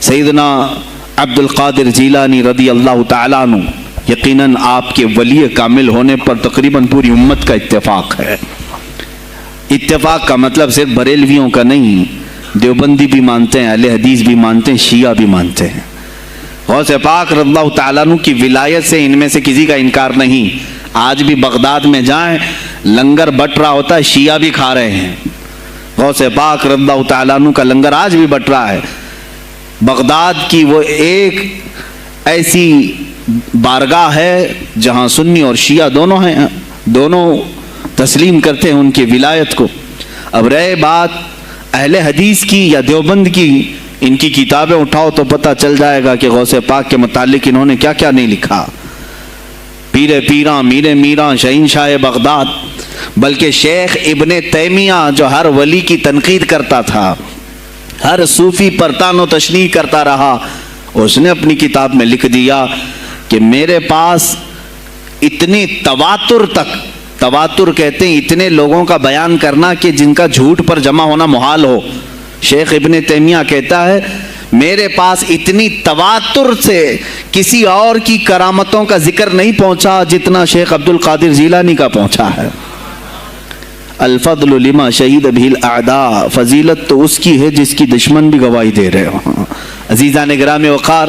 سیدنا عبد القادر جیلانی رضی اللہ تعالیٰ عنہ یقیناً آپ کے ولی کامل ہونے پر تقریباً پوری امت کا اتفاق ہے۔ اتفاق کا مطلب صرف بریلویوں کا نہیں، دیوبندی بھی مانتے ہیں، اہل حدیث بھی مانتے ہیں، شیعہ بھی مانتے ہیں۔ غوث پاک رضی اللہ تعالیٰ عنہ کی ولایت سے ان میں سے کسی کا انکار نہیں۔ آج بھی بغداد میں جائیں، لنگر بٹ رہا ہوتا ہے، شیعہ بھی کھا رہے ہیں۔ غوث پاک رضی اللہ تعالیٰ عنہ کا لنگر آج بھی بٹ رہا ہے۔ بغداد کی وہ ایک ایسی بارگاہ ہے جہاں سنی اور شیعہ دونوں ہیں، دونوں تسلیم کرتے ہیں ان کی ولایت کو۔ اب رہے بات اہل حدیث کی یا دیوبند کی، ان کی کتابیں اٹھاؤ تو پتہ چل جائے گا کہ غوث پاک کے متعلق انہوں نے کیا کیا نہیں لکھا۔ پیر پیراں، میر میراں، شہنشاہ بغداد، بلکہ شیخ ابن تیمیہ جو ہر ولی کی تنقید کرتا تھا، ہر صوفی پر طعن و تشنیع کرتا رہا، اس نے اپنی کتاب میں لکھ دیا کہ میرے پاس اتنی تواتر تک، تواتر کہتے ہیں اتنے لوگوں کا بیان کرنا کہ جن کا جھوٹ پر جمع ہونا محال ہو۔ شیخ ابن تیمیہ کہتا ہے میرے پاس اتنی تواتر سے کسی اور کی کرامتوں کا ذکر نہیں پہنچا جتنا شیخ عبد القادر جیلانی کا پہنچا ہے۔ الفضل لما شہید بہ الاعداء، فضیلت تو اس کی ہے جس کی دشمن بھی گواہی دے رہے ہوں۔ عزیزان گرامی وقار،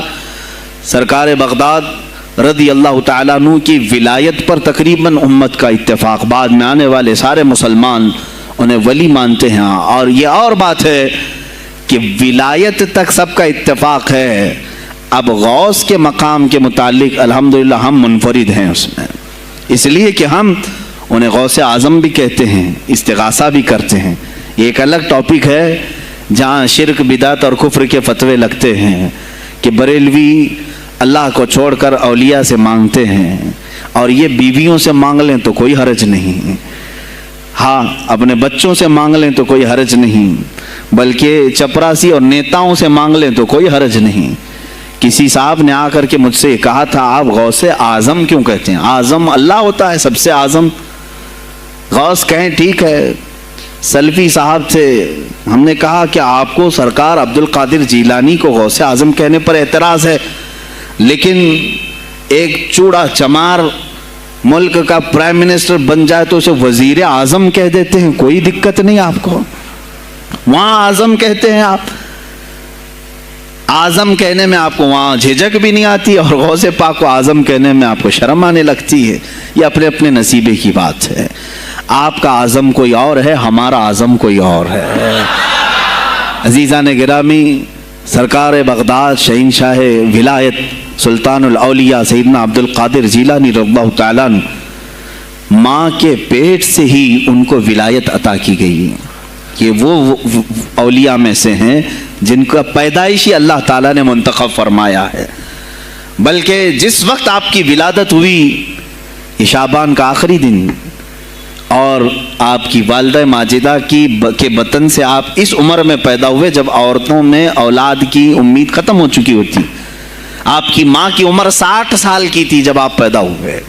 سرکار بغداد رضی اللہ تعالیٰ عنہ کی ولایت پر تقریباً امت کا اتفاق، بعد میں آنے والے سارے مسلمان انہیں ولی مانتے ہیں۔ اور یہ اور بات ہے کہ ولایت تک سب کا اتفاق ہے، اب غوث کے مقام کے متعلق الحمدللہ ہم منفرد ہیں اس میں، اس لیے کہ ہم انہیں غوث اعظم بھی کہتے ہیں، استغاثہ بھی کرتے ہیں۔ یہ ایک الگ ٹاپک ہے جہاں شرک، بدعت اور کفر کے فتوے لگتے ہیں کہ بریلوی اللہ کو چھوڑ کر اولیاء سے مانگتے ہیں، اور یہ بیویوں سے مانگ لیں تو کوئی حرج نہیں، ہاں اپنے بچوں سے مانگ لیں تو کوئی حرج نہیں، بلکہ چپراسی اور نیتاؤں سے مانگ لیں تو کوئی حرج نہیں۔ کسی صاحب نے آ کر کے مجھ سے کہا تھا آپ غوث اعظم کیوں کہتے ہیں؟ اعظم اللہ ہوتا ہے سب سے اعظم، غوث کہیں ٹھیک ہے۔ سلفی صاحب تھے، ہم نے کہا کہ آپ کو سرکار عبد القادر جیلانی کو غوث اعظم کہنے پر اعتراض ہے، لیکن ایک چوڑا چمار ملک کا پرائم منسٹر بن جائے تو اسے وزیر اعظم کہہ دیتے ہیں، کوئی دقت نہیں آپ کو، وہاں اعظم کہتے ہیں آپ، اعظم کہنے میں آپ کو وہاں جھجک بھی نہیں آتی، اور غوث پاک کو اعظم کہنے میں آپ کو شرم آنے لگتی ہے۔ یہ اپنے اپنے نصیبے کی بات ہے، آپ کا اعظم کوئی اور ہے، ہمارا اعظم کوئی اور ہے۔ عزیزان گرامی، سرکار بغداد شہنشاہ ولایت سلطان الاولیاء سیدنا عبد القادر جیلانی رضی اللہ تعالیٰ عنہ، ماں کے پیٹ سے ہی ان کو ولایت عطا کی گئی کہ وہ اولیاء میں سے ہیں جن کا پیدائشی اللہ تعالیٰ نے منتخب فرمایا ہے۔ بلکہ جس وقت آپ کی ولادت ہوئی، شعبان کا آخری دن، اور آپ کی والدہ ماجدہ کے بطن سے آپ اس عمر میں پیدا ہوئے جب عورتوں میں اولاد کی امید ختم ہو چکی ہوتی، آپ کی ماں کی عمر 60 سال کی تھی جب آپ پیدا ہوئے،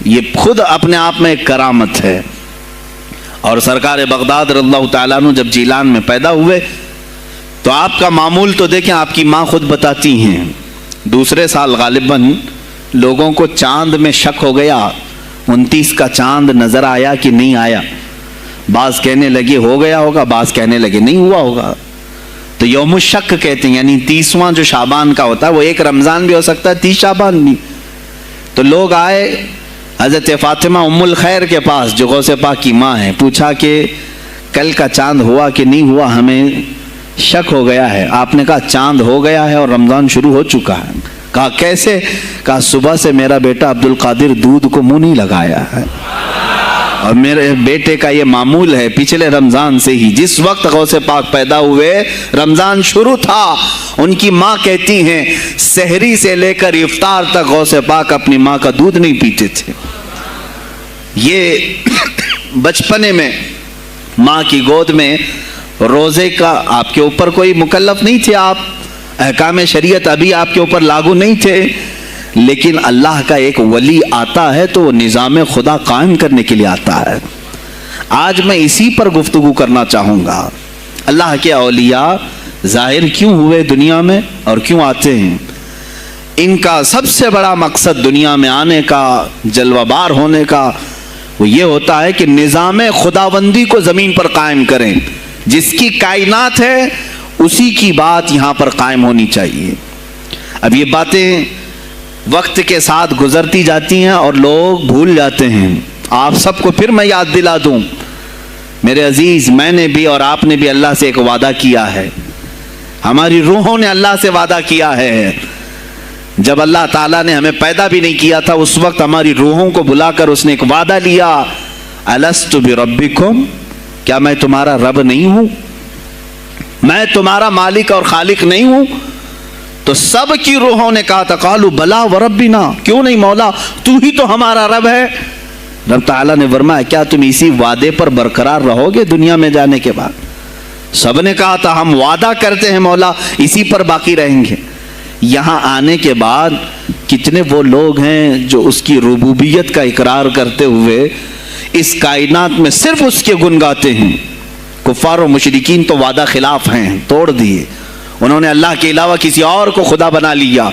یہ خود اپنے آپ میں ایک کرامت ہے۔ اور سرکار بغداد رضی اللہ تعالیٰ عنہ جب جیلان میں پیدا ہوئے تو آپ کا معمول تو دیکھیں، آپ کی ماں خود بتاتی ہیں، دوسرے سال غالباً لوگوں کو چاند میں شک ہو گیا، 29 کا چاند نظر آیا کہ نہیں آیا، بعض کہنے لگے ہو گیا ہوگا، بعض کہنے لگے نہیں ہوا ہوگا، تو یوم الشک کہتے ہیں، یعنی 30واں جو شعبان کا ہوتا ہے، وہ ایک رمضان بھی ہو سکتا ہے، 30 شعبان بھی۔ تو لوگ آئے حضرت فاطمہ ام الخیر کے پاس جو غوث پاک کی ماں ہیں، پوچھا کہ کل کا چاند ہوا کہ نہیں ہوا، ہمیں شک ہو گیا ہے۔ آپ نے کہا چاند ہو گیا ہے اور رمضان شروع ہو چکا ہے۔ کہا کیسے؟ کہا صبح سے میرا بیٹا عبد القادر دودھ کو منہ نہیں لگایا ہے، اور میرے بیٹے کا یہ معمول ہے پچھلے رمضان سے ہی، جس وقت غوث پاک پیدا ہوئے رمضان شروع تھا۔ ان کی ماں کہتی ہیں سحری سے لے کر افطار تک غوث پاک اپنی ماں کا دودھ نہیں پیتے تھے۔ یہ بچپنے میں ماں کی گود میں روزے کا آپ کے اوپر کوئی مکلف نہیں تھے، آپ احکام شریعت ابھی آپ کے اوپر لاگو نہیں تھے، لیکن اللہ کا ایک ولی آتا ہے تو وہ نظام خدا قائم کرنے کے لیے آتا ہے۔ آج میں اسی پر گفتگو کرنا چاہوں گا۔ اللہ کے اولیاء ظاہر کیوں ہوئے دنیا میں اور کیوں آتے ہیں؟ ان کا سب سے بڑا مقصد دنیا میں آنے کا، جلوہ بار ہونے کا، وہ یہ ہوتا ہے کہ نظام خداوندی کو زمین پر قائم کریں. جس کی کائنات ہے اسی کی بات یہاں پر قائم ہونی چاہیے. اب یہ باتیں وقت کے ساتھ گزرتی جاتی ہیں اور لوگ بھول جاتے ہیں. آپ سب کو پھر میں یاد دلا دوں، میرے عزیز، میں نے بھی اور آپ نے بھی اللہ سے ایک وعدہ کیا ہے. ہماری روحوں نے اللہ سے وعدہ کیا ہے. جب اللہ تعالیٰ نے ہمیں پیدا بھی نہیں کیا تھا اس وقت ہماری روحوں کو بلا کر اس نے ایک وعدہ لیا، الست بربکم، کیا میں تمہارا رب نہیں ہوں؟ میں تمہارا مالک اور خالق نہیں ہوں؟ تو سب کی روحوں نے کہا تھا قالوا بلا وربنا، کیوں نہیں مولا، تو ہی تو ہمارا رب ہے. رب تعالیٰ نے فرمایا کیا تم اسی وعدے پر برقرار رہو گے دنیا میں جانے کے بعد؟ سب نے کہا تھا ہم وعدہ کرتے ہیں مولا اسی پر باقی رہیں گے. یہاں آنے کے بعد کتنے وہ لوگ ہیں جو اس کی ربوبیت کا اقرار کرتے ہوئے اس کائنات میں صرف اس کے گن گاتے ہیں. کفار و مشرکین تو وعدہ خلاف ہیں، توڑ دیے، انہوں نے اللہ کے علاوہ کسی اور کو خدا بنا لیا.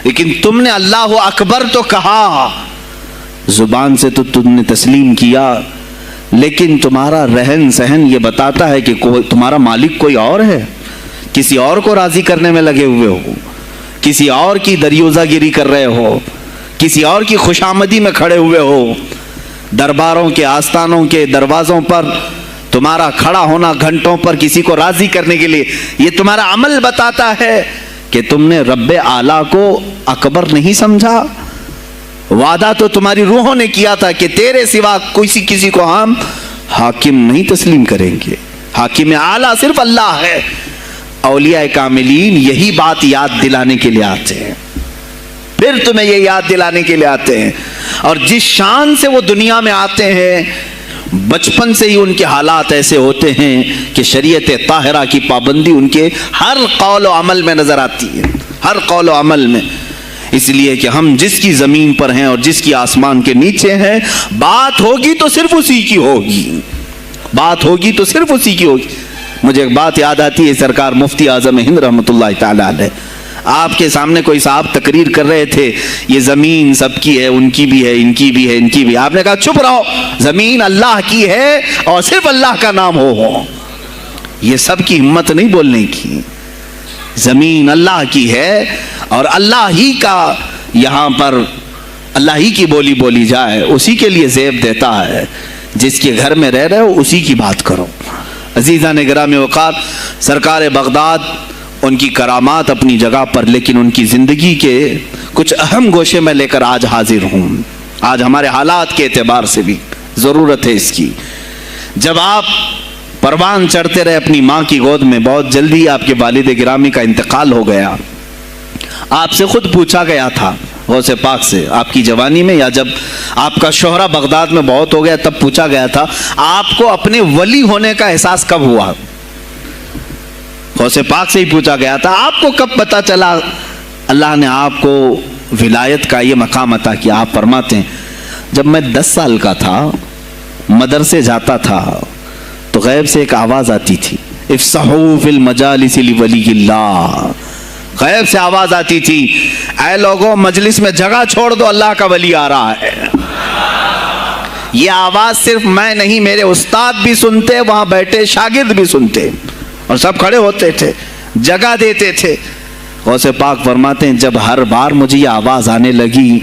لیکن تم نے اللہ اکبر تو کہا، زبان سے تو تم نے تسلیم کیا، لیکن تمہارا رہن سہن یہ بتاتا ہے کہ تمہارا مالک کوئی اور ہے. کسی اور کو راضی کرنے میں لگے ہوئے ہو، کسی اور کی دریوزہ گیری کر رہے ہو، کسی اور کی خوشامدی میں کھڑے ہوئے ہو. درباروں کے آستانوں کے دروازوں پر تمہارا کھڑا ہونا گھنٹوں پر کسی کو راضی کرنے کے لیے، یہ تمہارا عمل بتاتا ہے کہ تم نے رب اعلیٰ کو اکبر نہیں سمجھا. وعدہ تو تمہاری روحوں نے کیا تھا کہ تیرے سوا کسی کو ہم حاکم نہیں تسلیم کریں گے. حاکم اعلیٰ صرف اللہ ہے. اولیاء کاملین یہی بات یاد دلانے کے لیے آتے ہیں، پھر تمہیں یہ یاد دلانے کے لیے آتے ہیں. اور جس شان سے وہ دنیا میں آتے ہیں بچپن سے ہی ان کے حالات ایسے ہوتے ہیں کہ شریعت طاہرہ کی پابندی ان کے ہر قول و عمل میں نظر آتی ہے، ہر قول و عمل میں. اس لیے کہ ہم جس کی زمین پر ہیں اور جس کی آسمان کے نیچے ہیں، بات ہوگی تو صرف اسی کی ہوگی، بات ہوگی تو صرف اسی کی ہوگی. مجھے ایک بات یاد آتی ہے، سرکار مفتی اعظم ہند رحمۃ اللہ تعالی علیہ آپ کے سامنے کوئی صاحب تقریر کر رہے تھے، یہ زمین سب کی ہے، ان کی بھی ہے، ان کی بھی ہے، ان کی بھی. آپ نے کہا چپ رہو، زمین اللہ کی ہے اور صرف اللہ کا نام ہو. یہ سب کی ہمت نہیں بولنے کی. زمین اللہ کی ہے اور اللہ ہی کا یہاں پر اللہ ہی کی بولی بولی جائے، اسی کے لیے زیب دیتا ہے. جس کے گھر میں رہ رہے ہو اسی کی بات کرو. عزیزان گرامی اوقات، سرکار بغداد ان کی کرامات اپنی جگہ پر، لیکن ان کی زندگی کے کچھ اہم گوشے میں لے کر آج حاضر ہوں. آج ہمارے حالات کے اعتبار سے بھی ضرورت ہے اس کی. جب آپ پروان چڑھتے رہے اپنی ماں کی گود میں، بہت جلدی آپ کے والد گرامی کا انتقال ہو گیا. آپ سے خود پوچھا گیا تھا غوث پاک سے آپ کی جوانی میں، یا جب آپ کا شہرہ بغداد میں بہت ہو گیا تب پوچھا گیا تھا آپ کو اپنے ولی ہونے کا احساس کب ہوا؟ غوث پاک سے ہی پوچھا گیا تھا آپ کو کب پتا چلا اللہ نے آپ کو ولایت کا یہ مقام عطا کیا؟ آپ فرماتے ہیں جب میں 10 سال کا تھا، مدرسے جاتا تھا تو غیب سے ایک آواز آتی تھی، افصحوا فی المجالس لولی اللہ. غیب سے آواز آتی تھی اے لوگوں مجلس میں جگہ چھوڑ دو، اللہ کا ولی آ رہا ہے. یہ آواز صرف میں نہیں، میرے استاد بھی سنتے، وہاں بیٹھے شاگرد بھی سنتے، اور سب کھڑے ہوتے تھے، جگہ دیتے تھے. غوث پاک فرماتے ہیں جب ہر بار مجھے یہ آواز آنے لگی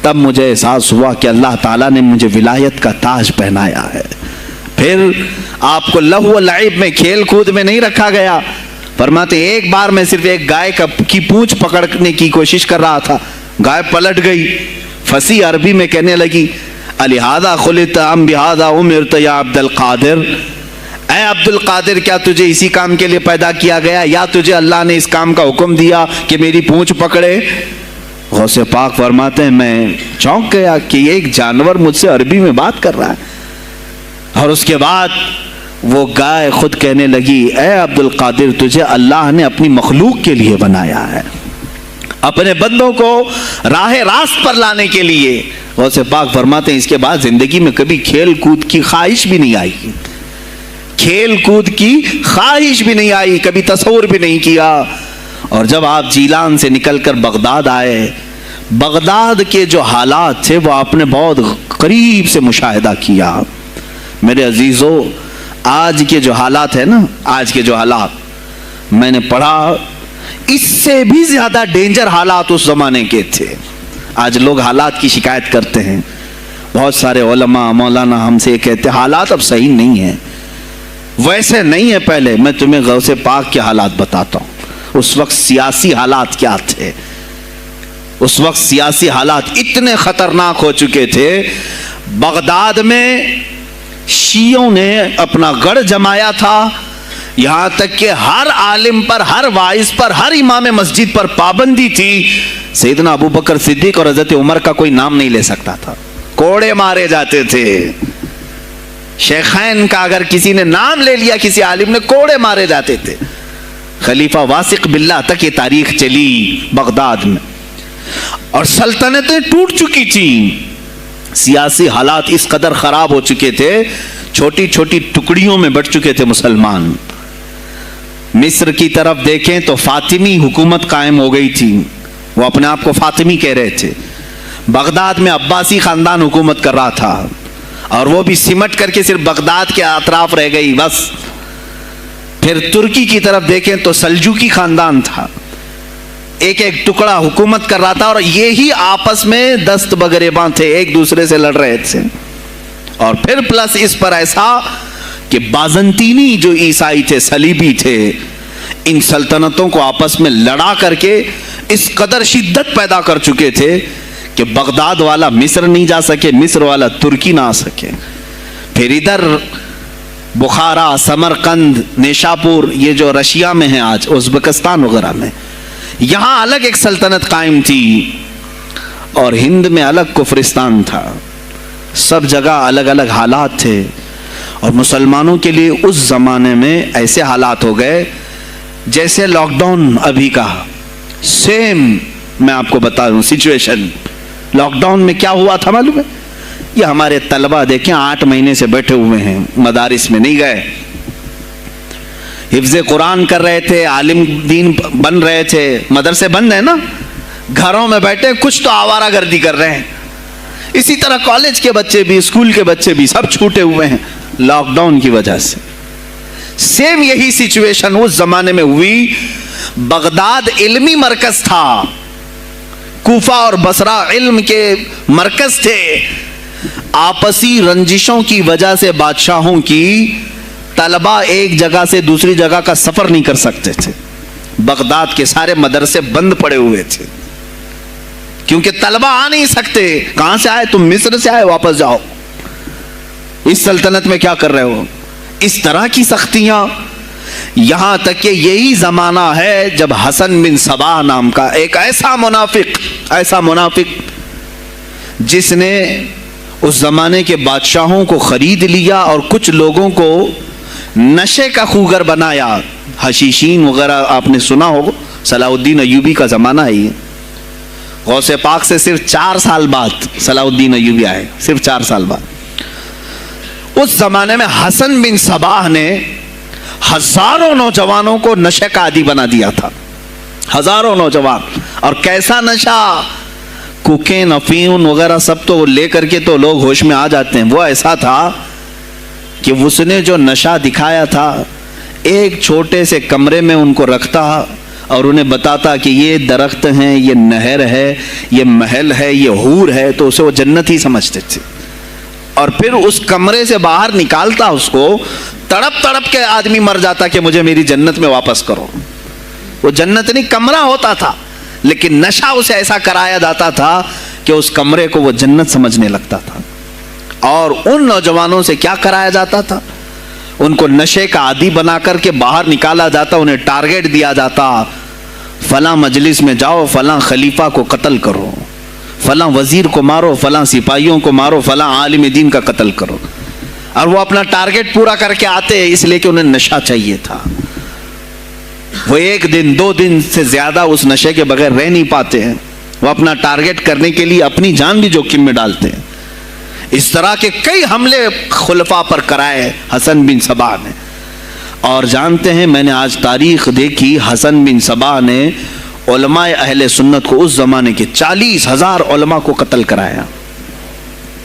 تب مجھے احساس ہوا کہ اللہ تعالیٰ نے مجھے ولایت کا تاج پہنایا ہے. پھر آپ کو لہو و لعب میں، کھیل کود میں نہیں رکھا گیا. فرماتے ہیں ایک بار میں صرف ایک گائے کی پونچھ پکڑنے کی کوشش کر رہا تھا، گائے پلٹ گئی، فصیح عربی میں کہنے لگی الہذا خلقت ام بہذا امرت یا عبد القادر، اے عبد القادر کیا تجھے اسی کام کے لیے پیدا کیا گیا یا تجھے اللہ نے اس کام کا حکم دیا کہ میری پونچھ پکڑے؟ غوث پاک فرماتے ہیں میں چونک گیا کہ ایک جانور مجھ سے عربی میں بات کر رہا ہے. اور اس کے بعد وہ گائے خود کہنے لگی اے عبد القادر تجھے اللہ نے اپنی مخلوق کے لیے بنایا ہے، اپنے بندوں کو راہ راست پر لانے کے لیے. غوث پاک فرماتے ہیں اس کے بعد زندگی میں کبھی کھیل کود کی خواہش بھی نہیں آئی. کھیل کود کی خواہش بھی نہیں آئی, کبھی تصور بھی نہیں کیا. اور جب آپ جیلان سے نکل کر بغداد آئے, بغداد کے جو حالات تھے وہ آپ نے بہت قریب سے مشاہدہ کیا. میرے عزیزو, آج کے جو حالات ہیں نا, آج کے جو حالات میں نے پڑھا, اس سے بھی زیادہ ڈینجر حالات اس زمانے کے تھے. آج لوگ حالات کی شکایت کرتے ہیں, بہت سارے علماء مولانا ہم سے یہ کہتے ہیں حالات اب صحیح نہیں ہیں, ویسے نہیں ہے پہلے. میں تمہیں غوث پاک کے حالات بتاتا ہوں. اس وقت سیاسی حالات کیا تھے. اس وقت سیاسی حالات اتنے خطرناک ہو چکے تھے. بغداد میں شیعوں نے اپنا گڑھ جمایا تھا, یہاں تک کہ ہر عالم پر, ہر واعظ پر, ہر امام مسجد پر پابندی تھی. سیدنا ابو بکر صدیق اور حضرت عمر کا کوئی نام نہیں لے سکتا تھا, کوڑے مارے جاتے تھے. شیخین کا اگر کسی نے نام لے لیا کسی عالم نے, کوڑے مارے جاتے تھے. خلیفہ واثق باللہ تک یہ تاریخ چلی بغداد میں, اور سلطنتیں ٹوٹ چکی تھیں. سیاسی حالات اس قدر خراب ہو چکے تھے, چھوٹی چھوٹی ٹکڑیوں میں بٹ چکے تھے مسلمان. مصر کی طرف دیکھیں تو فاطمی حکومت قائم ہو گئی تھی, وہ اپنے آپ کو فاطمی کہہ رہے تھے. بغداد میں عباسی خاندان حکومت کر رہا تھا, اور وہ بھی سمٹ کر کے صرف بغداد کے اطراف رہ گئی بس. پھر ترکی کی طرف دیکھیں تو سلجوکی خاندان تھا, ایک ایک ٹکڑا حکومت کر رہا تھا, اور یہی آپس میں دست بگریباں تھے, ایک دوسرے سے لڑ رہے تھے. اور پھر پلس اس پر ایسا کہ بازنطینی جو عیسائی تھے, صلیبی تھے, ان سلطنتوں کو آپس میں لڑا کر کے اس قدر شدت پیدا کر چکے تھے کہ بغداد والا مصر نہیں جا سکے, مصر والا ترکی نہ آ سکے. پھر ادھر بخارا, سمرقند, نیشاپور, یہ جو رشیا میں ہیں آج, ازبکستان وغیرہ میں, یہاں الگ ایک سلطنت قائم تھی, اور ہند میں الگ کفرستان تھا. سب جگہ الگ الگ حالات تھے. اور مسلمانوں کے لیے اس زمانے میں ایسے حالات ہو گئے جیسے لاک ڈاؤن ابھی کا سیم. میں آپ کو بتا دوں سچویشن. لاک ڈاؤن میں کیا ہوا تھا معلوم ہے؟ یہ ہمارے طلبہ دیکھیں 8 مہینے سے بیٹھے ہوئے ہیں, مدارس میں نہیں گئے, حفظ قرآن کر رہے تھے, عالم دین بن رہے تھے, مدرسے بند ہیں نا, گھروں میں بیٹھے کچھ تو آوارہ گردی کر رہے ہیں. اسی طرح کالج کے بچے بھی, اسکول کے بچے بھی, سب چھوٹے ہوئے ہیں لاک ڈاؤن کی وجہ سے. سیم یہی سچویشن اس زمانے میں ہوئی. بغداد علمی مرکز تھا, کوفہ اور بصرہ علم کے مرکز تھے. آپسی رنجشوں کی وجہ سے بادشاہوں کی طلبہ ایک جگہ سے دوسری جگہ کا سفر نہیں کر سکتے تھے. بغداد کے سارے مدرسے بند پڑے ہوئے تھے, کیونکہ طلبہ آ نہیں سکتے. کہاں سے آئے تم؟ مصر سے آئے, واپس جاؤ, اس سلطنت میں کیا کر رہے ہو؟ اس طرح کی سختیاں. یہاں تک کہ یہی زمانہ ہے جب حسن بن صباح نام کا ایک ایسا منافق جس نے اس زمانے کے بادشاہوں کو خرید لیا اور کچھ لوگوں کو نشے کا خوگر بنایا. حشیشین وغیرہ آپ نے سنا ہو, صلاح الدین ایوبی کا زمانہ ہے یہ. غوث پاک سے صرف 4 سال بعد صلاح الدین ایوبی آئے, صرف 4 سال بعد. اس زمانے میں حسن بن صباح نے ہزاروں نوجوانوں کو نشے کا عادی بنا دیا تھا, ہزاروں نوجوان. اور کیسا نشہ, کوکین, افیون وغیرہ سب تو لے کر کے تو لوگ ہوش میں آ جاتے ہیں. وہ ایسا تھا کہ اس نے جو نشہ دکھایا تھا, ایک چھوٹے سے کمرے میں ان کو رکھتا اور انہیں بتاتا کہ یہ درخت ہیں, یہ نہر ہے, یہ محل ہے, یہ حور ہے, تو اسے وہ جنت ہی سمجھتے تھے. اور پھر اس کمرے سے باہر نکالتا اس کو, تڑپ تڑپ کے آدمی مر جاتا کہ مجھے میری جنت میں واپس کرو. وہ جنت نہیں, کمرہ ہوتا تھا, لیکن نشہ اسے ایسا کرایا جاتا تھا کہ اس کمرے کو وہ جنت سمجھنے لگتا تھا. اور ان نوجوانوں سے کیا کرایا جاتا تھا؟ ان کو نشے کا عادی بنا کر کے باہر نکالا جاتا, انہیں ٹارگیٹ دیا جاتا, فلاں مجلس میں جاؤ, فلاں خلیفہ کو قتل کرو, فلاں وزیر کو مارو, فلاں سپاہیوں کو مارو, فلاں عالم دین کا قتل کرو. اور وہ اپنا ٹارگیٹ پورا کر کے آتے, اس لیے کہ انہیں نشہ چاہیے تھا. وہ 1 دن 2 دن سے زیادہ اس نشے کے بغیر رہ نہیں پاتے ہیں. وہ اپنا ٹارگیٹ کرنے کے لیے اپنی جان بھی جوخم میں ڈالتے ہیں. اس طرح کے کئی حملے خلفاء پر کرائے حسن بن صباح نے. اور جانتے ہیں میں نے آج تاریخ دیکھی، حسن بن صبا نے علماء اہل سنت کو اس زمانے کے 40,000 علماء کو قتل کرایا۔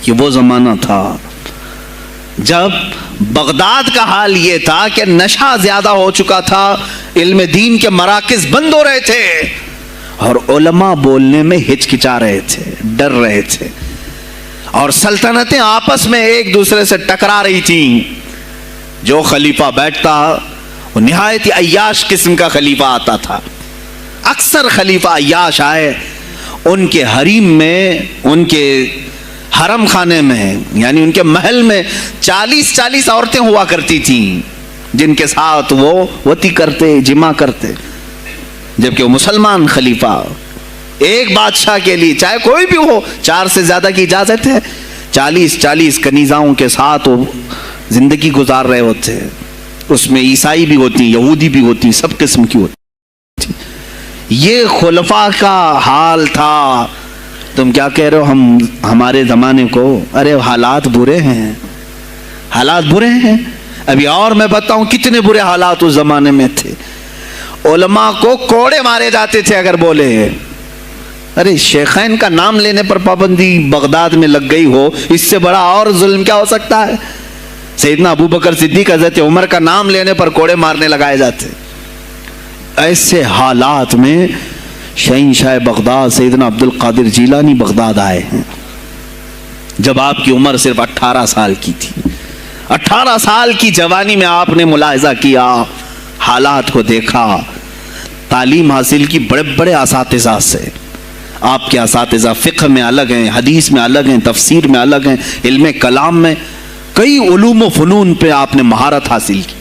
یہ وہ زمانہ تھا جب بغداد کا حال یہ تھا کہ نشہ زیادہ ہو چکا تھا، علم دین کے مراکز بند ہو رہے تھے اور علماء بولنے میں ہچکچا رہے تھے، ڈر رہے تھے، اور سلطنتیں آپس میں ایک دوسرے سے ٹکرا رہی تھیں۔ جو خلیفہ بیٹھتا وہ نہایت عیاش قسم کا خلیفہ آتا تھا۔ اکثر خلیفہ عیاش آئے، ان کے حریم میں، ان کے حرم خانے میں، یعنی ان کے محل میں 40 عورتیں ہوا کرتی تھیں جن کے ساتھ وہ وطی کرتے، جمع کرتے، جبکہ وہ مسلمان خلیفہ ایک بادشاہ کے لیے چاہے کوئی بھی ہو 4 سے زیادہ کی اجازت ہے، 40 کنیزاؤں کے ساتھ وہ زندگی گزار رہے ہوتے، اس میں عیسائی بھی ہوتی، یہودی بھی ہوتی، سب قسم کی ہوتی۔ یہ خلفاء کا حال تھا۔ تم کیا کہہ رہے ہو ہمارے زمانے کو؟ ارے حالات برے ہیں، حالات برے ہیں۔ ابھی اور میں بتاؤں کتنے برے حالات اس زمانے میں تھے۔ علماء کو کوڑے مارے جاتے تھے اگر بولے۔ ارے شیخین کا نام لینے پر پابندی بغداد میں لگ گئی ہو، اس سے بڑا اور ظلم کیا ہو سکتا ہے؟ سیدنا ابو بکر صدیق، حضرت عمر کا نام لینے پر کوڑے مارنے لگائے جاتے۔ ایسے حالات میں شہنشاہ بغداد سیدنا عبد القادر جیلانی بغداد آئے ہیں جب آپ کی عمر صرف 18 سال کی تھی۔ 18 سال کی جوانی میں آپ نے ملاحظہ کیا، حالات کو دیکھا، تعلیم حاصل کی بڑے بڑے اساتذہ سے۔ آپ کے اساتذہ فقہ میں الگ ہیں، حدیث میں الگ ہیں، تفسیر میں الگ ہیں، علم کلام میں، کئی علوم و فنون پہ آپ نے مہارت حاصل کی۔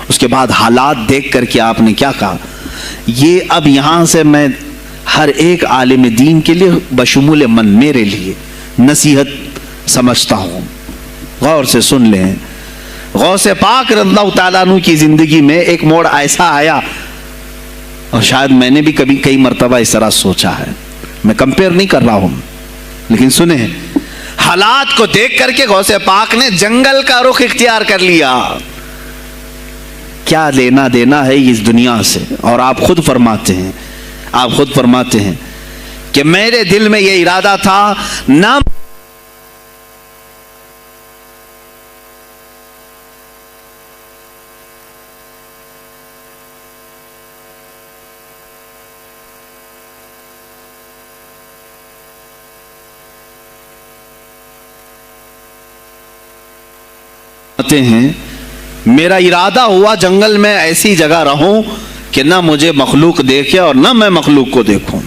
اس کے بعد حالات دیکھ کر کے آپ نے کیا کہا؟ یہ اب یہاں سے میں ہر ایک عالم دین کے لیے بشمول من میرے لیے نصیحت سمجھتا ہوں، غور سے سن لیں۔ غوث پاک رضی اللہ تعالیٰ عنہ کی زندگی میں ایک موڑ ایسا آیا، اور شاید میں نے بھی کبھی کئی مرتبہ اس طرح سوچا ہے، میں کمپیئر نہیں کر رہا ہوں، لیکن سنیں، حالات کو دیکھ کر کے غوث پاک نے جنگل کا رخ اختیار کر لیا۔ کیا لینا دینا ہے اس دنیا سے؟ اور آپ خود فرماتے ہیں کہ میرے دل میں یہ ارادہ تھا، نہ ہیں، میرا ارادہ ہوا جنگل میں ایسی جگہ رہوں کہ نہ مجھے مخلوق دیکھے اور نہ میں مخلوق کو دیکھوں،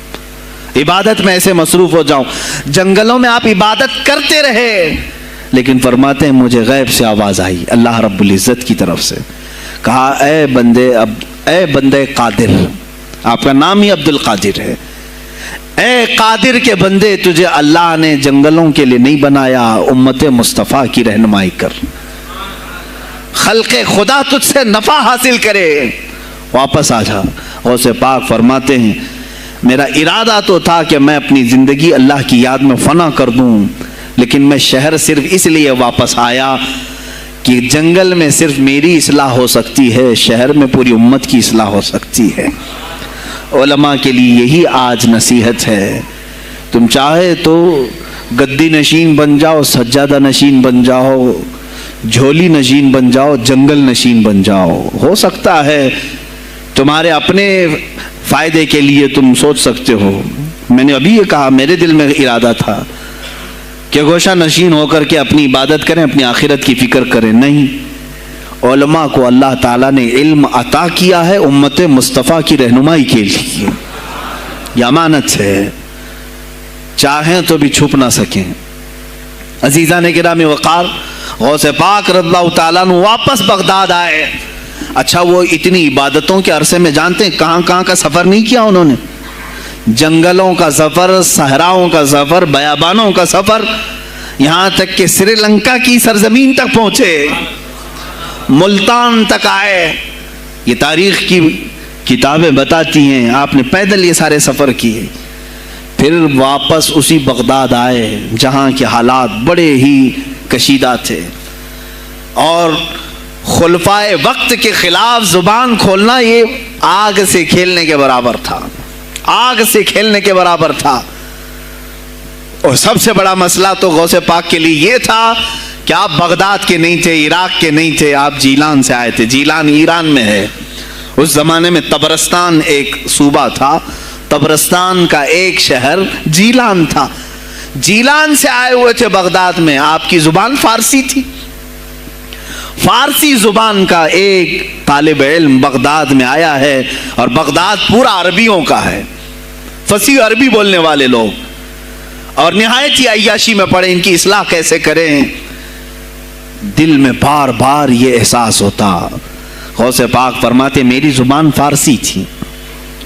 عبادت میں ایسے مصروف ہو جاؤں۔ جنگلوں میں آپ عبادت کرتے رہے، لیکن فرماتے ہیں مجھے غیب سے آواز آئی اللہ رب العزت کی طرف سے، کہا اے بندے قادر، آپ کا نام ہی عبد القادر ہے، اے قادر کے بندے، تجھے اللہ نے جنگلوں کے لیے نہیں بنایا، امت مصطفیٰ کی رہنمائی کر، خلق خدا تجھ سے نفع حاصل کرے، واپس آ جا۔ غوث پاک فرماتے ہیں میرا ارادہ تو تھا کہ میں اپنی زندگی اللہ کی یاد میں فنا کر دوں، لیکن میں شہر صرف اس لیے واپس آیا کہ جنگل میں صرف میری اصلاح ہو سکتی ہے، شہر میں پوری امت کی اصلاح ہو سکتی ہے۔ علماء کے لیے یہی آج نصیحت ہے، تم چاہے تو گدی نشین بن جاؤ، سجادہ نشین بن جاؤ، جھولی نشین بن جاؤ، جنگل نشین بن جاؤ، ہو سکتا ہے تمہارے اپنے فائدے کے لیے تم سوچ سکتے ہو۔ میں نے ابھی یہ کہا، میرے دل میں ارادہ تھا کہ گوشہ نشین ہو کر کے اپنی عبادت کریں، اپنی آخرت کی فکر کریں، نہیں، علماء کو اللہ تعالیٰ نے علم عطا کیا ہے امت مصطفیٰ کی رہنمائی کے لیے، یہ امانت ہے، چاہیں تو بھی چھپ نہ سکیں۔ عزیزان گرامی وقار، غوث پاک رضی اللہ تعالیٰ عنہ واپس بغداد آئے۔ اچھا، وہ اتنی عبادتوں کے عرصے میں جانتے ہیں کہاں کہاں کا سفر نہیں کیا انہوں نے؟ جنگلوں کا سفر، صحراؤں کا سفر، بیابانوں کا سفر، یہاں تک کہ سری لنکا کی سرزمین تک پہنچے، ملتان تک آئے۔ یہ تاریخ کی کتابیں بتاتی ہیں آپ نے پیدل یہ سارے سفر کیے، پھر واپس اسی بغداد آئے جہاں کے حالات بڑے ہی کشیدہ تھے، اور خلفائے وقت کے خلاف زبان کھولنا یہ آگ سے کھیلنے کے برابر تھا، آگ سے کھیلنے کے برابر تھا۔ اور سب سے بڑا مسئلہ تو غوث پاک کے لیے یہ تھا کہ آپ بغداد کے نہیں تھے، عراق کے نہیں تھے، آپ جیلان سے آئے تھے۔ جیلان ایران میں ہے۔ اس زمانے میں طبرستان ایک صوبہ تھا، طبرستان کا ایک شہر جیلان تھا۔ جیلان سے آئے ہوئے تھے بغداد میں۔ آپ کی زبان فارسی تھی۔ فارسی زبان کا ایک طالب علم بغداد میں آیا ہے، اور بغداد پورا عربیوں کا ہے، فصیح عربی بولنے والے لوگ، اور نہایت ہی عیاشی میں پڑے ان کی اصلاح کیسے کریں۔ دل میں بار بار یہ احساس ہوتا۔ غوث پاک فرماتے میری زبان فارسی تھی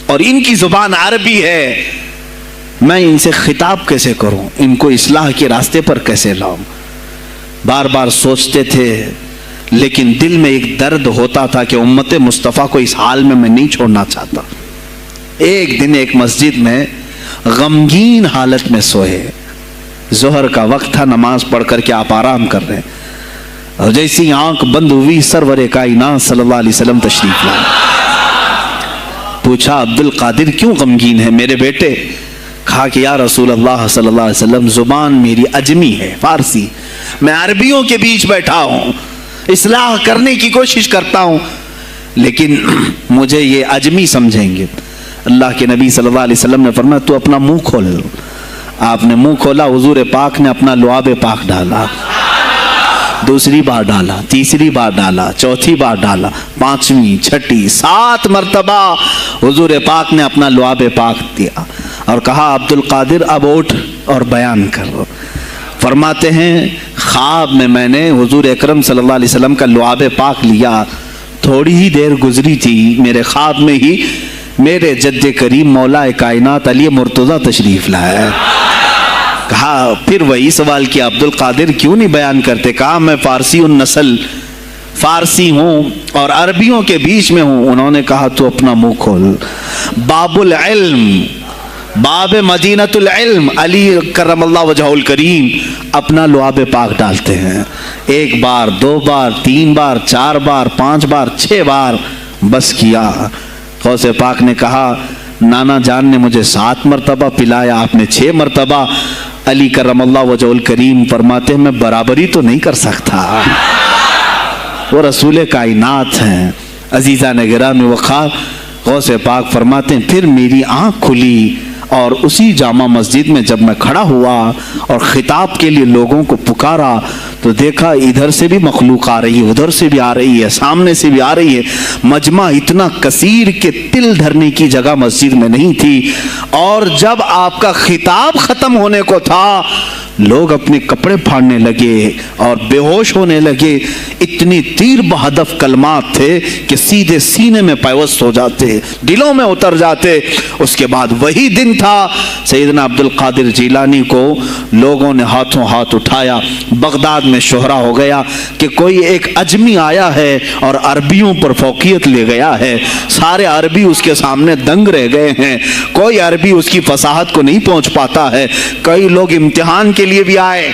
اور ان کی زبان عربی ہے، میں ان سے خطاب کیسے کروں، ان کو اصلاح کے راستے پر کیسے لاؤں۔ بار بار سوچتے تھے، لیکن دل میں ایک درد ہوتا تھا کہ امت مصطفیٰ کو اس حال میں نہیں چھوڑنا چاہتا۔ ایک دن ایک مسجد میں غمگین حالت میں سوئے، ظہر کا وقت تھا، نماز پڑھ کر کے آپ آرام کر رہے ہیں، اور جیسی آنکھ بند ہوئی سرور کائنات صلی اللہ علیہ وسلم تشریف لائے۔ پوچھا عبد القادر کیوں غمگین ہے میرے بیٹے؟ کہا کہ یا رسول اللہ صلی اللہ علیہ وسلم زبان میری عجمی ہے، فارسی، میں عربیوں کے بیچ بیٹھا ہوں، اصلاح کرنے کی کوشش کرتا ہوں، لیکن مجھے یہ عجمی سمجھیں گے۔ اللہ کے نبی صلی اللہ علیہ وسلم نے فرمایا تو اپنا منہ کھول۔ آپ نے منہ کھولا، حضور پاک نے اپنا لعاب پاک ڈالا، دوسری بار ڈالا، تیسری بار ڈالا، چوتھی بار ڈالا، پانچویں، چھٹی، 7 مرتبہ حضور پاک نے اپنا لعاب پاک دیا اور کہا عبد القادر اب اٹھ اور بیان کرو۔ فرماتے ہیں خواب میں نے حضور اکرم صلی اللہ علیہ وسلم کا لعاب پاک لیا، تھوڑی ہی دیر گزری تھی، میرے خواب میں ہی میرے جد کریم مولا کائنات علی مرتضیٰ تشریف لائے۔ کہا پھر وہی سوال کیا عبد القادر کیوں نہیں بیان کرتے؟ کہا میں فارسی النسل، فارسی ہوں اور عربیوں کے بیچ میں ہوں۔ انہوں نے کہا تو اپنا منہ کھول۔ باب العلم، باب مدینۃ العلم، علی کرم اللہ وجہہ الکریم اپنا لعاب پاک ڈالتے ہیں، 1 بار، 2 بار، 3 بار، 4 بار، 5 بار، 6 بار، بس کیا۔ غوث پاک نے کہا نانا جان نے مجھے 7 مرتبہ پلایا، آپ نے 6 مرتبہ۔ علی کرم اللہ وجہہ الکریم فرماتے ہیں میں برابری تو نہیں کر سکتا، وہ رسول کائنات ہیں۔ عزیزان گرامی وقار، غوث پاک فرماتے ہیں پھر میری آنکھ کھلی، اور اسی جامع مسجد میں جب میں کھڑا ہوا اور خطاب کے لیے لوگوں کو پکارا تو دیکھا ادھر سے بھی مخلوق آ رہی ہے، ادھر سے بھی آ رہی ہے، سامنے سے بھی آ رہی ہے۔ مجمع اتنا کثیر کہ تل دھرنے کی جگہ مسجد میں نہیں تھی، اور جب آپ کا خطاب ختم ہونے کو تھا لوگ اپنے کپڑے پھاڑنے لگے اور بے ہوش ہونے لگے۔ اتنی تیر بہدف کلمات تھے کہ سیدھے سینے میں پیوست ہو جاتے، دلوں میں اتر جاتے۔ اس کے بعد وہی دن تھا سیدنا عبد القادر جیلانی کو لوگوں نے ہاتھوں ہاتھ اٹھایا۔ بغداد میں شہرہ ہو گیا کہ کوئی ایک عجمی آیا ہے اور عربیوں پر فوقیت لے گیا ہے، سارے عربی اس کے سامنے دنگ رہ گئے ہیں، کوئی عربی اس کی فصاحت کو نہیں پہنچ پاتا ہے۔ کئی لوگ امتحان کے لیے بھی آئے،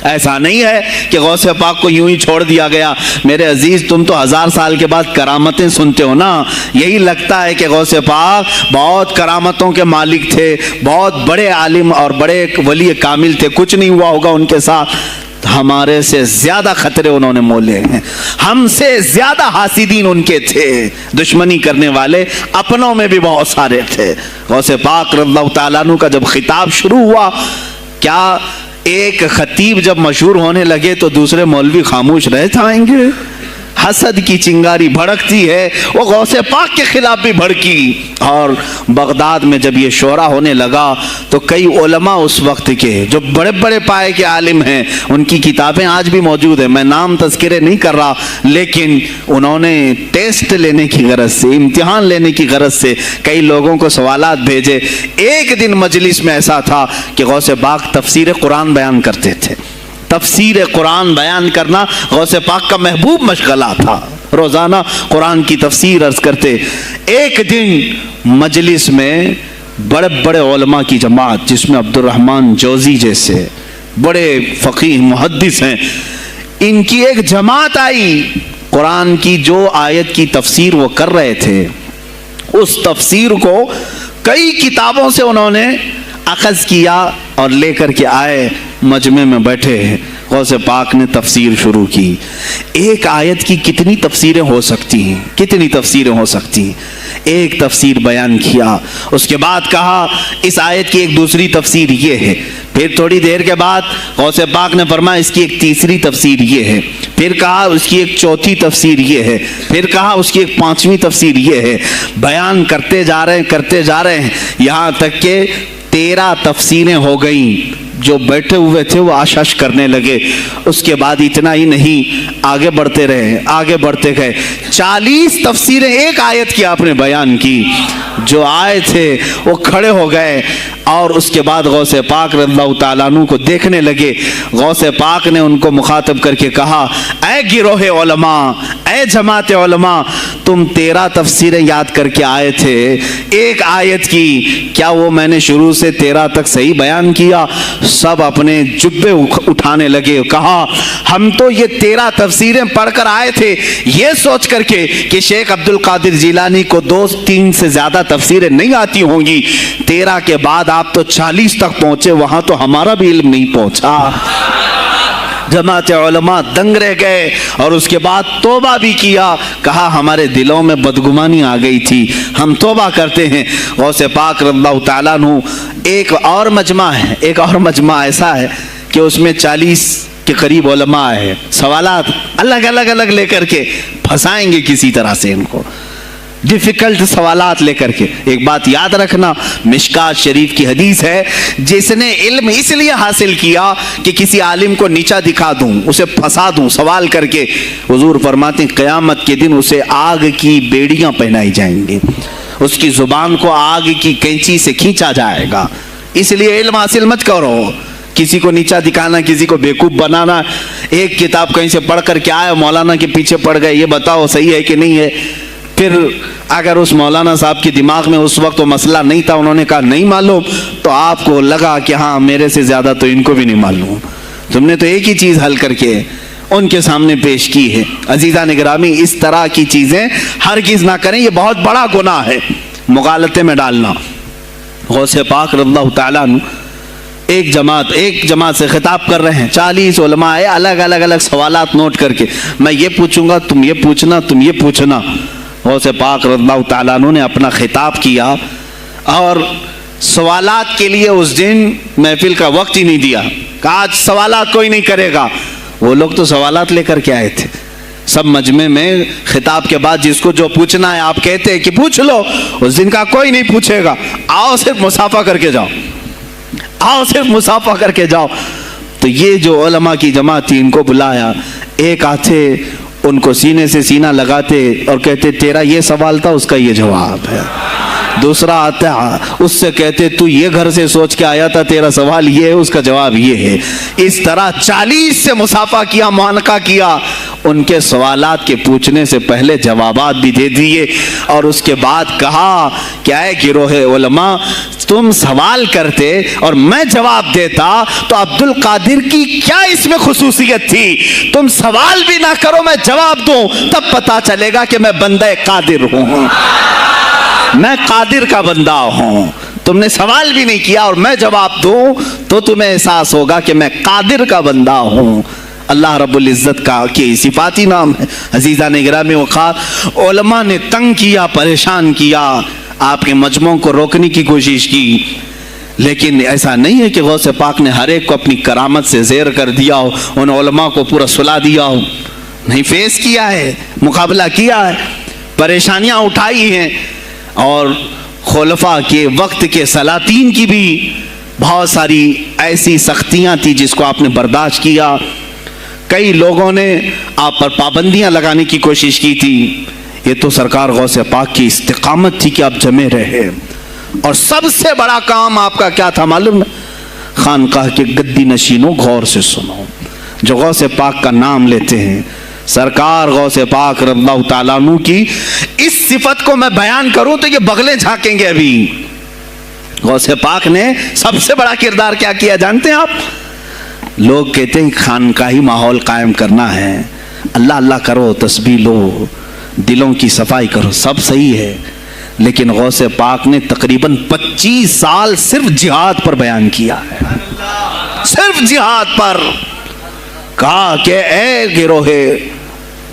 ایسا نہیں ہے کہ غوث پاک کو یوں ہی چھوڑ دیا گیا۔ میرے عزیز تم تو 1000 سال کے بعد کرامتیں سنتے ہو نا، یہی لگتا ہے کہ غوث پاک بہت کرامتوں کے مالک تھے، بہت بڑے عالم اور بڑے ولی کامل تھے، کچھ نہیں ہوا ہوگا ان کے ساتھ۔ ہمارے سے زیادہ خطرے انہوں نے مولے ہیں، ہم سے زیادہ حاسدین ان کے تھے، دشمنی کرنے والے اپنوں میں بھی بہت سارے تھے۔ غوث پاک رضی اللہ تعالیٰ عنہ کا جب خطاب شروع ہوا، کیا ایک خطیب جب مشہور ہونے لگے تو دوسرے مولوی خاموش رہ جائیں گے؟ حسد کی چنگاری بھڑکتی ہے، وہ غوث پاک کے خلاف بھی بھڑکی۔ اور بغداد میں جب یہ شورا ہونے لگا تو کئی علماء اس وقت کے جو بڑے بڑے پائے کے عالم ہیں، ان کی کتابیں آج بھی موجود ہیں، میں نام تذکرے نہیں کر رہا، لیکن انہوں نے ٹیسٹ لینے کی غرض سے، امتحان لینے کی غرض سے کئی لوگوں کو سوالات بھیجے۔ ایک دن مجلس میں ایسا تھا کہ غوث پاک تفسیر قرآن بیان کرتے تھے۔ تفسیر قرآن بیان کرنا غوث پاک کا محبوب مشغلہ تھا، روزانہ قرآن کی تفسیر عرض کرتے۔ ایک دن مجلس میں بڑے بڑے علماء کی جماعت، جس میں عبد الرحمن جوزی جیسے بڑے فقیہ محدث ہیں، ان کی ایک جماعت آئی قرآن کی جو آیت کی تفسیر وہ کر رہے تھے اس تفسیر کو کئی کتابوں سے انہوں نے اخذ کیا اور لے کر کے آئے، مجمع میں بیٹھے، غوث پاک نے تفسیر شروع کی۔ ایک آیت کی کتنی تفسیریں ہو سکتی ہیں، کتنی تفسیریں ہو سکتی ہیں، ایک تفسیر بیان کیا، اس کے بعد کہا اس آیت کی ایک دوسری تفسیر یہ ہے، پھر تھوڑی دیر کے بعد غوث پاک نے فرمایا اس کی ایک تیسری تفسیر یہ ہے، پھر کہا اس کی ایک چوتھی تفسیر یہ ہے، پھر کہا اس کی ایک پانچویں تفسیر یہ ہے۔ بیان کرتے جا رہے ہیں یہاں تک کہ 13 تفسیریں ہو گئیں۔ جو بیٹھے ہوئے تھے وہ آشش کرنے لگے۔ اس کے بعد اتنا ہی نہیں، آگے بڑھتے گئے، 40 تفسیریں ایک آیت کی آپ نے بیان کی۔ جو آئے تھے وہ کھڑے ہو گئے اور اس کے بعد غوث پاک رضی اللہ تعالیٰ عنہ کو دیکھنے لگے۔ غوث پاک نے ان کو مخاطب کر کے کہا، اے گروہ علماء، اے جماعت علماء، تم 13 تفسیریں یاد کر کے آئے تھے ایک آیت کی، کیا وہ میں نے شروع سے 13 تک صحیح بیان کیا؟ سب اپنے جبے اٹھانے لگے، کہا ہم تو یہ 13 تفسیریں پڑھ کر آئے تھے یہ سوچ کر کے کہ شیخ عبد القادر جیلانی کو 2-3 سے زیادہ تفسیریں نہیں آتی ہوں گی، 13 کے بعد آپ تو 40 تک پہنچے، وہاں تو ہمارا بھی علم نہیں پہنچا۔ جماعت علماء دنگ رہ گئے اور اس کے بعد توبہ بھی کیا، کہا ہمارے دلوں میں بدگمانی آ گئی تھی، ہم توبہ کرتے ہیں۔ غوث پاک رضی اللہ تعالیٰ عنہ ایک اور مجمع ایسا ہے کہ اس میں 40 کے قریب علماء ہے، سوالات الگ لے کر کے پھنسائیں گے کسی طرح سے ان کو، ڈیفیکلٹ سوالات لے کر کے۔ ایک بات یاد رکھنا، مشکات شریف کی حدیث ہے، جس نے علم اس لیے حاصل کیا کہ کسی عالم کو نیچا دکھا دوں، اسے پھنسا دوں سوال کر کے، حضور فرماتے ہیں قیامت کے دن اسے آگ کی بیڑیاں پہنائی جائیں گے، اس کی زبان کو آگ کی کینچی سے کھینچا جائے گا۔ اس لیے علم حاصل مت کرو، کسی کو نیچا دکھانا، کسی کو بیوقوف بنانا۔ ایک کتاب کہیں سے پڑھ کر کے آئے، مولانا کے پیچھے پڑ گئے، یہ بتاؤ صحیح ہے کہ نہیں ہے۔ پھر اگر اس مولانا صاحب کے دماغ میں اس وقت وہ مسئلہ نہیں تھا، انہوں نے کہا نہیں معلوم، تو آپ کو لگا کہ ہاں میرے سے زیادہ تو ان کو بھی نہیں معلوم، تم نے تو ایک ہی چیز حل کر کے ان کے سامنے پیش کی ہے۔ عزیزان گرامی، اس طرح کی چیزیں ہرگز نہ کریں، یہ بہت بڑا گناہ ہے مغالطے میں ڈالنا۔ غوث پاک رضی اللہ تعالیٰ عنہ ایک جماعت سے خطاب کر رہے ہیں، 40 علماء ہے، الگ سوالات نوٹ کر کے، میں یہ پوچھوں گا، تم یہ پوچھنا، تم یہ پوچھنا۔ غوث پاک رضی اللہ تعالیٰ عنہ نے اپنا خطاب کیا اور سوالات کے لیے اس دن محفل کا وقت ہی نہیں دیا، کہا آج سوالات کوئی نہیں کرے گا۔ وہ لوگ تو سوالات لے کر کے آئے تھے، سب مجمع میں خطاب کے بعد جس کو جو پوچھنا ہے آپ کہتے ہیں کہ پوچھ لو، اس دن کا کوئی نہیں پوچھے گا، آؤ صرف مصافحہ کر کے جاؤ، آؤ صرف مصافحہ کر کے جاؤ۔ تو یہ جو علماء کی جماعت تھی ان کو بلایا، ایک آتے ان کو سینے سے سینہ لگاتے اور کہتے تیرا یہ سوال تھا، اس کا یہ جواب ہے۔ دوسرا آتا اس سے کہتے تو یہ گھر سے سوچ کے آیا تھا، تیرا سوال یہ ہے، اس کا جواب یہ ہے۔ اس طرح 40 سے مصافحہ کیا، معانقہ کیا، ان کے سوالات کے پوچھنے سے پہلے جوابات بھی دے دیے، اور اس کے بعد کہا کہ اے گروہ علماء، تم سوال کرتے اور میں جواب دیتا تو عبد القادر کی کیا اس میں خصوصیت تھی؟ تم سوال بھی نہ کرو، میں جواب دوں، تب پتا چلے گا کہ میں بندہ قادر ہوں، میں قادر کا بندہ ہوں۔ تم نے سوال بھی نہیں کیا اور میں جواب دوں تو تمہیں احساس ہوگا کہ میں قادر کا بندہ ہوں۔ اللہ رب العزت کا کی صفاتی نام ہے۔ عزیزان گرامی وقار، علماء نے تنگ کیا، پریشان کیا، آپ کے مجموعوں کو روکنے کی کوشش کی، لیکن ایسا نہیں ہے کہ غوث پاک نے ہر ایک کو اپنی کرامت سے زیر کر دیا ہو، ان علماء کو پورا سلا دیا ہو، نہیں، فیس کیا ہے، مقابلہ کیا ہے، پریشانیاں اٹھائی ہیں، اور خلفاء کے وقت کے سلاطین کی بھی بہت ساری ایسی سختیاں تھی جس کو آپ نے برداشت کیا۔ کئی لوگوں نے آپ پر پابندیاں لگانے کی کوشش کی تھی، یہ تو سرکار غوث پاک کی استقامت تھی کہ آپ جمے رہے، اور سب سے بڑا کام آپ کا کیا تھا معلوم ہے؟ خانقاہ کے گدی نشینوں غور سے سنو، جو غوث پاک کا نام لیتے ہیں، سرکار غوث پاک رضی اللہ تعالیٰ عنہ کی اس صفت کو میں بیان کروں تو یہ بغلیں جھانکیں گے۔ ابھی غوث پاک نے سب سے بڑا کردار کیا کیا جانتے ہیں آپ؟ لوگ کہتے ہیں خانقاہی ماحول قائم کرنا ہے، اللہ اللہ کرو, تسبیح لو, دلوں کی صفائی کرو, سب صحیح ہے, لیکن غوث پاک نے تقریباً 25 سال صرف جہاد پر بیان کیا ہے, صرف جہاد پر. کہا کہ اے گروہ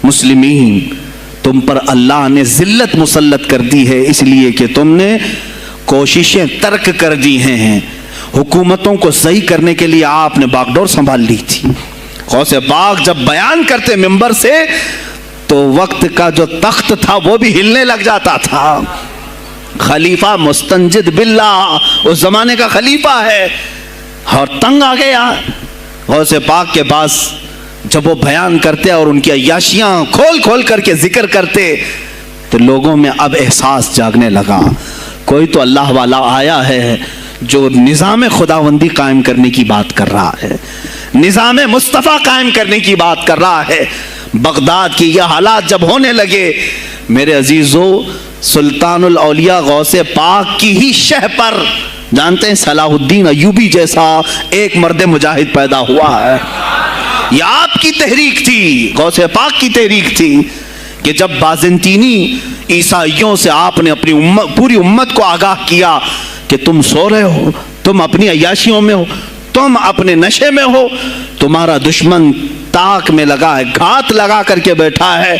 مسلمین, تم پر اللہ نے ذلت مسلط کر دی ہے اس لیے کہ تم نے کوششیں ترک کر دی ہیں. حکومتوں کو صحیح کرنے کے لیے آپ نے باغ ڈور سنبھال لی تھی. غوث پاک جب بیان کرتے منبر سے تو وقت کا جو تخت تھا وہ بھی ہلنے لگ جاتا تھا. خلیفہ مستنجد باللہ, اس زمانے کا خلیفہ ہے, اور تنگ آ گیا غوث پاک کے پاس. جب وہ بیان کرتے اور ان کی عیاشیاں کھول کھول کر کے ذکر کرتے تو لوگوں میں اب احساس جاگنے لگا, کوئی تو اللہ والا آیا ہے جو نظام خداوندی قائم کرنے کی بات کر رہا ہے, نظام مصطفیٰ قائم کرنے کی بات کر رہا ہے. بغداد کی یہ حالات جب ہونے لگے میرے عزیزو, سلطان الاولیاء غوث پاک کی ہی شہ پر, جانتے ہیں صلاح الدین ایوبی جیسا ایک مرد مجاہد پیدا ہوا ہے. یہ آپ کی تحریک تھی, غوث پاک کی تحریک تھی کہ جب بازنطینی عیسائیوں سے آپ نے اپنی پوری امت کو آگاہ کیا کہ تم سو رہے ہو, تم اپنی عیاشیوں میں ہو, تم اپنے نشے میں ہو, تمہارا دشمن تاک میں لگا ہے, گھات لگا کر کے بیٹھا ہے.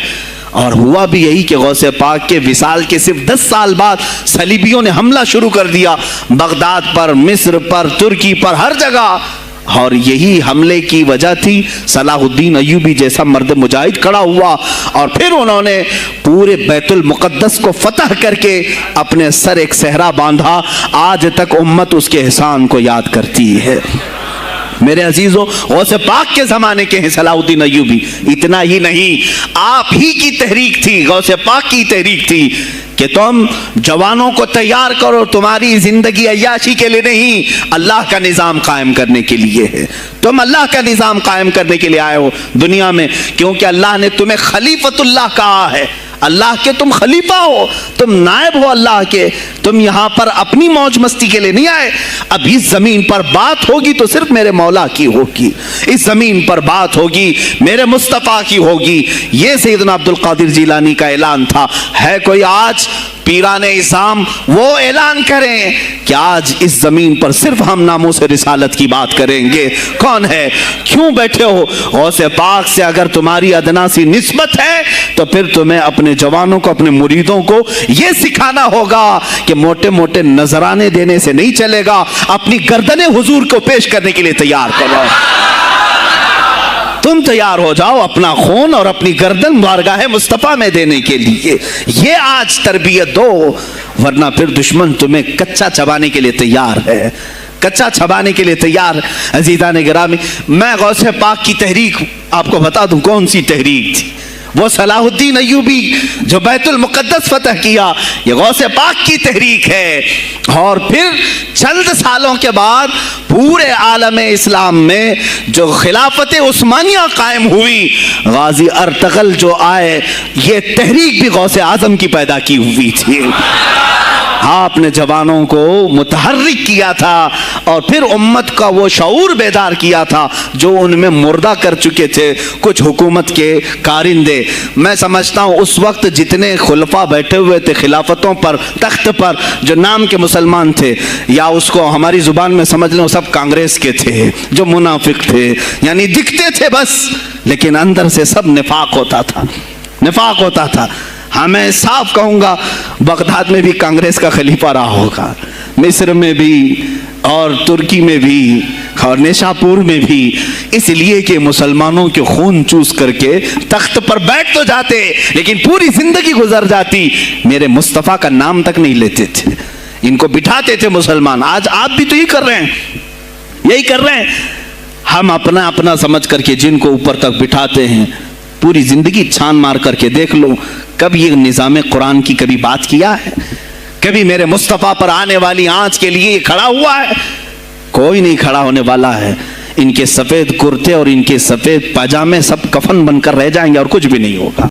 اور ہوا بھی یہی کہ غوث پاک کے وصال کے صرف 10 سال بعد صلیبیوں نے حملہ شروع کر دیا بغداد پر, مصر پر, ترکی پر, ہر جگہ. اور یہی حملے کی وجہ تھی صلاح الدین ایوبی جیسا مرد مجاہد کھڑا ہوا, اور پھر انہوں نے پورے بیت المقدس کو فتح کر کے اپنے سر ایک صحرا باندھا. آج تک امت اس کے احسان کو یاد کرتی ہے. میرے عزیزو, غوث پاک کے زمانے کے ہیں صلاح الدین ایوبی. اتنا ہی نہیں, آپ ہی کی تحریک تھی, غوث پاک کی تحریک تھی کہ تم جوانوں کو تیار کرو, تمہاری زندگی عیاشی کے لیے نہیں, اللہ کا نظام قائم کرنے کے لیے ہے. تم اللہ کا نظام قائم کرنے کے لیے آئے ہو دنیا میں, کیونکہ اللہ نے تمہیں خلیفۃ اللہ کہا ہے. اللہ کے تم خلیفہ ہو, تم نائب ہو اللہ کے. تم یہاں پر اپنی موج مستی کے لیے نہیں آئے. اب اس زمین پر بات ہوگی تو صرف میرے مولا کی ہوگی, اس زمین پر بات ہوگی میرے مصطفیٰ کی ہوگی. یہ سیدنا عبد القادر جیلانی کا اعلان تھا. ہے کوئی آج پیران اسلام وہ اعلان کریں کہ آج اس زمین پر صرف ہم ناموس رسالت کی بات کریں گے؟ کون ہے؟ کیوں بیٹھے ہو؟ غوث پاک سے اگر تمہاری ادنا سی نسبت ہے تو پھر تمہیں اپنے جوانوں کو, اپنے مریدوں کو یہ سکھانا ہوگا کہ موٹے موٹے نذرانے دینے سے نہیں چلے گا, اپنی گردنیں حضور کو پیش کرنے کے لیے تیار کرو. تم تیار ہو جاؤ اپنا خون اور اپنی گردن بارگاہ مصطفیٰ میں دینے کے لیے. یہ آج تربیت دو, ورنہ پھر دشمن تمہیں کچا چبانے کے لیے تیار ہے, کچا چھبانے کے لیے تیار. عزیزان گرامی, میں غوث پاک کی تحریک آپ کو بتا دوں کون سی تحریک تھی. وہ صلاح الدین ایوبی جو بیت المقدس فتح کیا, یہ غوث پاک کی تحریک ہے. اور پھر چند سالوں کے بعد پورے عالم اسلام میں جو خلافت عثمانیہ قائم ہوئی, غازی ارطغرل جو آئے, یہ تحریک بھی غوث اعظم کی پیدا کی ہوئی تھی. آپ نے جوانوں کو متحرک کیا تھا اور پھر امت کا وہ شعور بیدار کیا تھا جو ان میں مردہ کر چکے تھے کچھ حکومت کے کارندے. میں سمجھتا ہوں اس وقت جتنے خلفاء بیٹھے ہوئے تھے خلافتوں پر, تخت پر, جو نام کے مسلمان تھے, یا اس کو ہماری زبان میں سمجھ لیں سب کانگریس کے تھے, جو منافق تھے, یعنی دکھتے تھے بس, لیکن اندر سے سب نفاق ہوتا تھا, نفاق ہوتا تھا. ہاں میں صاف کہوں گا, بغداد میں بھی کانگریس کا خلیفہ رہا ہوگا, مصر میں بھی, اور ترکی میں بھی, اور نیشاپور میں بھی, اس لیے کہ مسلمانوں کے خون چوس کر کے تخت پر بیٹھ تو جاتے لیکن پوری زندگی گزر جاتی, میرے مصطفیٰ کا نام تک نہیں لیتے تھے. ان کو بٹھاتے تھے مسلمان. آج آپ بھی تو یہی کر رہے ہیں, یہی کر رہے ہیں. ہم اپنا اپنا سمجھ کر کے جن کو اوپر تک بٹھاتے ہیں, پوری زندگی چھان مار کر کے دیکھ لو کب یہ نظام قرآن کی کبھی بات کیا ہے؟ کبھی میرے مصطفیٰ پر آنے والی آنچ کے لیے کھڑا ہوا ہے؟ کوئی نہیں کھڑا ہونے والا ہے. ان کے سفید کرتے اور ان کے سفید پاجامے سب کفن بن کر رہ جائیں گے اور کچھ بھی نہیں ہوگا.